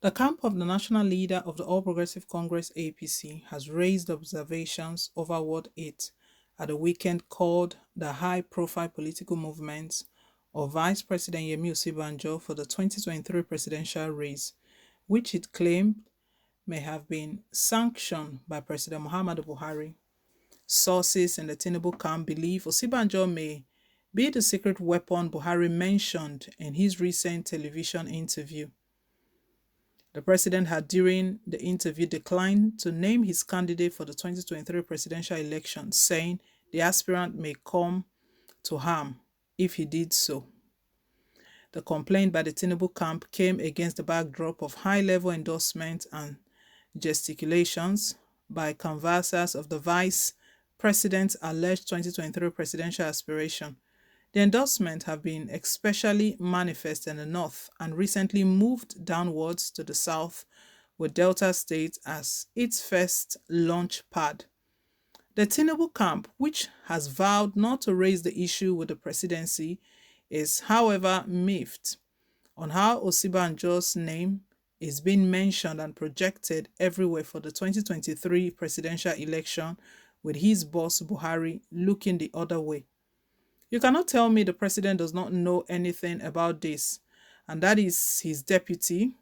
The camp of the national leader of the All Progressive Congress (APC) has raised observations over what it, at the weekend, called the high-profile political movement of Vice President Yemi Osibanjo for the 2023 presidential race, which it claimed may have been sanctioned by President Muhammadu Buhari. Sources in the Tinubu camp believe Osibanjo may be the secret weapon Buhari mentioned in his recent television interview. The president had, during the interview, declined to name his candidate for the 2023 presidential election, saying the aspirant may come to harm if he did so. The complaint by the Tinubu camp came against the backdrop of high-level endorsements and gesticulations by canvassers of the vice president's alleged 2023 presidential aspiration. The endorsements have been especially manifest in the north and recently moved downwards to the south, with Delta State as its first launch pad. The Tinubu camp, which has vowed not to raise the issue with the presidency, is, however, miffed on how Osibanjo's name is being mentioned and projected everywhere for the 2023 presidential election, with his boss Buhari looking the other way. You cannot tell me the president does not know anything about this, and that is his deputy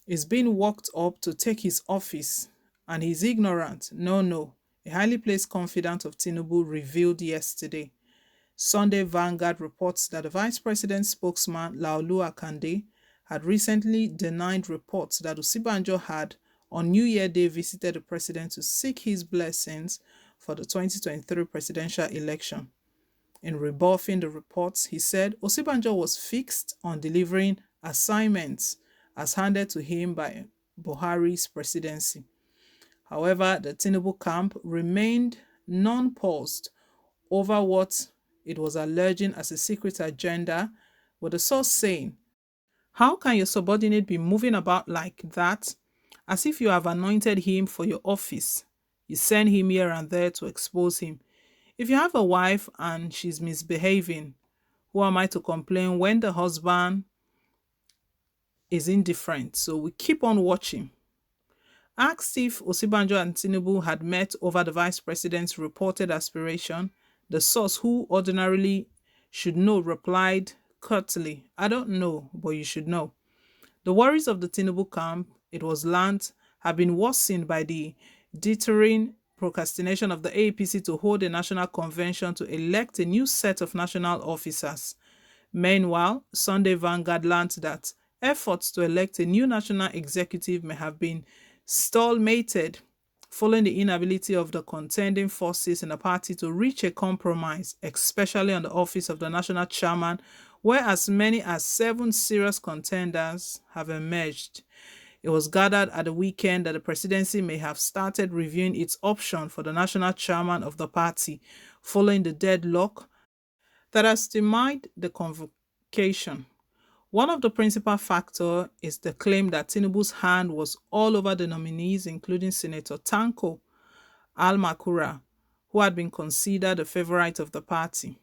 is being walked up to take his office, and he's ignorant. No, no, a highly placed confidant of Tinubu revealed yesterday. Sunday Vanguard reports that the vice president's spokesman, Laolu Akande, had recently denied reports that Osibanjo had, on New Year Day, visited the president to seek his blessings for the 2023 presidential election. In rebuffing the reports, he said Osibanjo was fixed on delivering assignments as handed to him by Buhari's presidency. However, the Tinubu camp remained nonplussed over what it was alleging as a secret agenda, with the source saying, "How can your subordinate be moving about like that, as if you have anointed him for your office? You send him here and there to expose him. If you have a wife and she's misbehaving, who am I to complain when the husband is indifferent? So we keep on watching." Asked if Osibanjo and Tinubu had met over the vice president's reported aspiration, the source, who ordinarily should know, replied curtly, "I don't know, but you should know." The worries of the Tinubu camp, it was learnt, have been worsened by the deterring procrastination of the APC to hold a national convention to elect a new set of national officers. Meanwhile, Sunday Vanguard learned that efforts to elect a new national executive may have been stalemated following the inability of the contending forces in the party to reach a compromise, especially on the office of the national chairman, where as many as 7 serious contenders have emerged. It was gathered at the weekend that the presidency may have started reviewing its option for the national chairman of the party, following the deadlock that has stymied the convocation. One of the principal factors is the claim that Tinubu's hand was all over the nominees, including Senator Tanko Al-Makura, who had been considered a favorite of the party.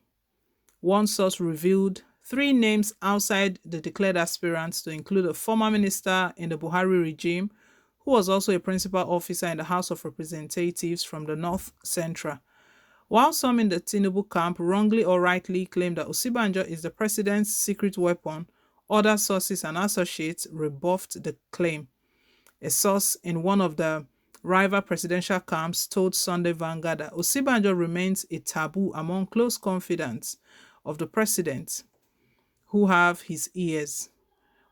One source revealed 3 names outside the declared aspirants, to include a former minister in the Buhari regime, who was also a principal officer in the House of Representatives from the North Central. While some in the Tinubu camp wrongly or rightly claim that Osibanjo is the president's secret weapon, other sources and associates rebuffed the claim. A source in one of the rival presidential camps told Sunday Vanguard that Osibanjo remains a taboo among close confidants of the president who have his ears.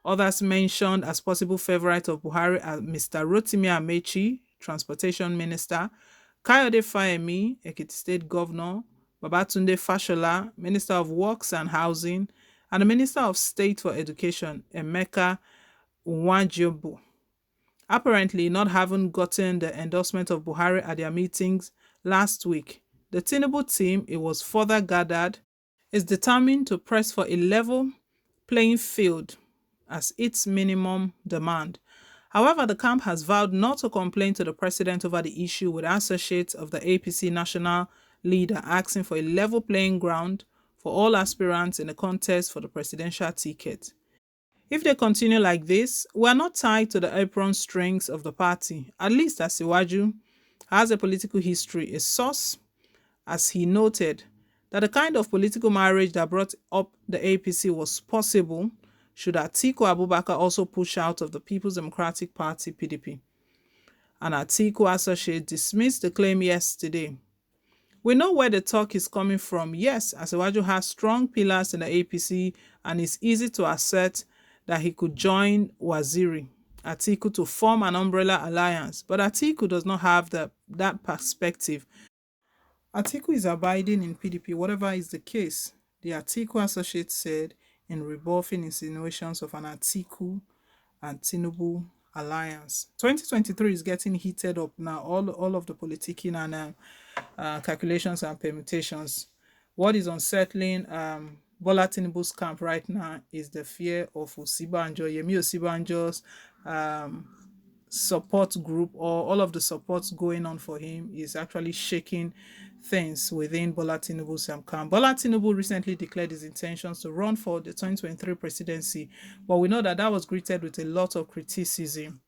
Others mentioned as possible favorites of Buhari are Mr. Rotimi Amechi, Transportation Minister, Kayode Fayemi, Ekiti State Governor, Babatunde Fashola, Minister of Works and Housing, and the Minister of State for Education, Emeka Nwajiobu. Apparently not having gotten the endorsement of Buhari at their meetings last week, the Tinubu team, it was further gathered, is determined to press for a level playing field as its minimum demand. However, the camp has vowed not to complain to the president over the issue, with associates of the APC national leader asking for a level playing ground for all aspirants in the contest for the presidential ticket. If they continue like this, we are not tied to the apron strings of the party. At least Asiwaju has a political history, a source, as he noted, that the kind of political marriage that brought up the APC was possible should Atiku Abubakar also push out of the People's Democratic Party (PDP). And Atiku associate dismissed the claim yesterday. We know where the talk is coming from. Yes, Asiwaju has strong pillars in the APC and it's easy to assert that he could join Waziri Atiku to form an umbrella alliance. But Atiku does not have that perspective. Atiku is abiding in PDP, whatever is the case. The Atiku associate said in rebuffing insinuations of an Atiku and Tinubu alliance. 2023 is getting heated up now. All of the politicking and calculations and permutations. What is unsettling Bola Tinubu's camp right now is the fear of Osibanjo's support group, or all of the supports going on for him is actually shaking things within Bola Tinubu's camp. Bola Tinubu recently declared his intentions to run for the 2023 presidency, but we know that that was greeted with a lot of criticism.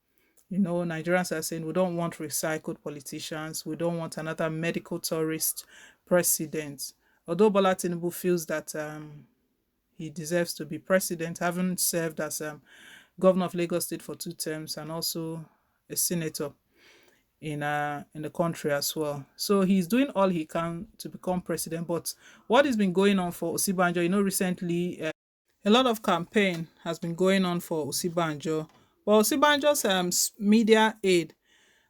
You know, Nigerians are saying we don't want recycled politicians, we don't want another medical tourist president. Although Bola Tinubu feels that he deserves to be president, having served as governor of Lagos State for 2 terms and also a senator in the country as well. So he's doing all he can to become president. But what has been going on for Osibanjo, you know, recently a lot of campaign has been going on for Osibanjo. But Osibanjo's media aide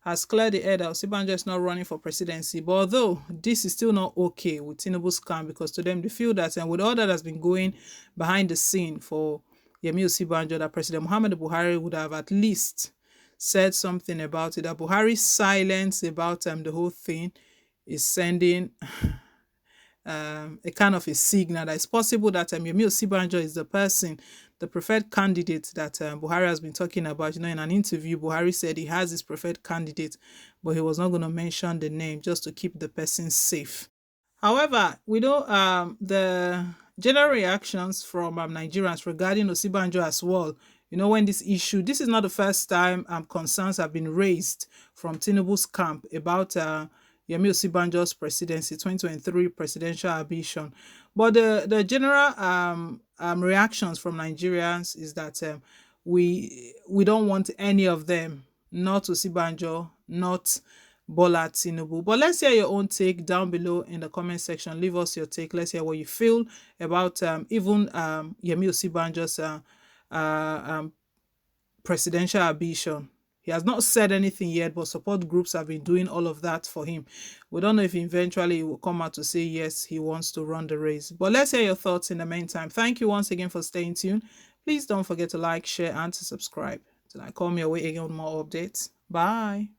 has cleared the air that Osibanjo is not running for presidency. But although this is still not okay with Tinubu's camp, because to them they feel that and with all that has been going behind the scene for Yemi Osibanjo, that President Muhammad Buhari would have at least said something about it. That Buhari's silence about the whole thing is sending a kind of a signal that it's possible that Yemi Osibanjo is the person, the preferred candidate that Buhari has been talking about. You know, in an interview, Buhari said he has his preferred candidate, but he was not going to mention the name just to keep the person safe. However, we know the general reactions from Nigerians regarding Osibanjo as well. You know, when this is not the first time concerns have been raised from Tinubu's camp about Yemi Osibanjo's presidency, 2023 presidential ambition. But the general reactions from Nigerians is that we don't want any of them, not Osibanjo, not Bola Tinubu. But let's hear your own take down below in the comment section. Leave us your take. Let's hear what you feel about even Yemi Osibanjo's presidential ambition. He has not said anything yet, but support groups have been doing all of that for him. We don't know if eventually he will come out to say yes, he wants to run the race. But let's hear your thoughts in the meantime. Thank you once again for staying tuned. Please don't forget to like, share, and to subscribe. Till I come your way again with more updates. Bye.